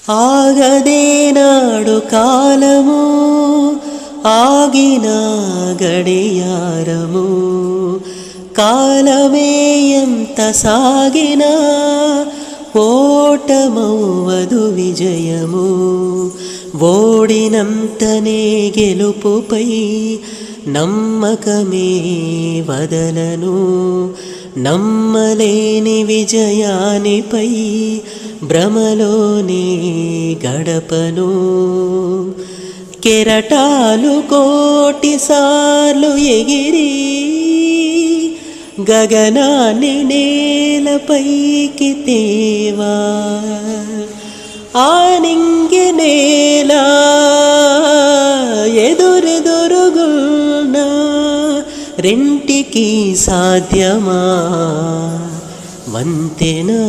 ఆగదేనాడు కాలము ఆగిన గడియారము కాలమే ఎంత సాగినా ఓటమౌవదు విజయము ఓడినంతనే గెలుపుపై నమ్మకమే వదలను నమ్మలేని విజయానిపై భ్రమలోనే గడపను కెరటాలు కోటిసార్లు ఎగిరి గగనాన్ని నేలపైకి తేవా ఆనింగి నేల ఎదురెదురుగున్నా రెంటికి సాధ్యమా వంతెనా